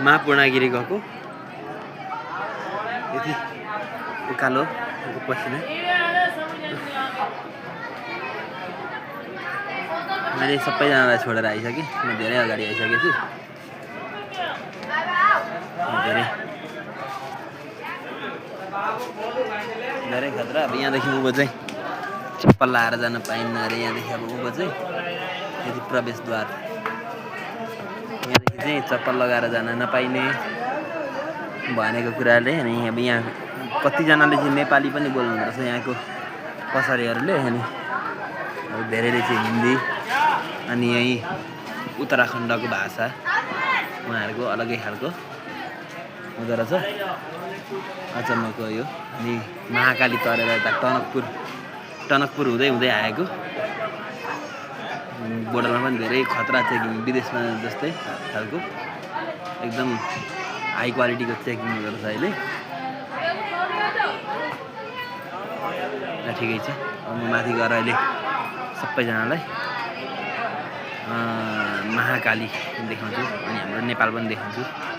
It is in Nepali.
मा पूर्णागिरी गएको यति उकालो पसिना मैले सबैजनालाई छोडेर आइसकेँ म धेरै अगाडि आइसकेको छु धेरै खतरा अब यहाँदेखि उँभो चाहिँ चप्पल लाएर जान पाइन्न अरे यहाँदेखि अब उँभो चाहिँ यदि प्रवेशद्वार यहाँदेखि चाहिँ चप्पल लगाएर जान नपाइने भनेको कुराले अनि अब यहाँ कतिजनाले चाहिँ नेपाली पनि बोल्नु रहेछ यहाँको पसरीहरूले अनि अब धेरैले चाहिँ हिन्दी अनि यही उत्तराखण्डको भाषा उहाँहरूको अलग्गै खालको हुँदो रहेछ अचम्मको यो अनि महाकाली तरेर यता टनकपुर हुँदै हुँदै आएको बोर्डरमा पनि धेरै खतरा चेकिङ विदेशमा जस्तै खालको एकदम हाई क्वालिटीको चेकिङ हुँदो रहेछ अहिले ठिकै छ अब म माथि गएर अहिले सबैजनालाई महाकाली देखाउँछु अनि हाम्रो नेपाल पनि देखाउँछु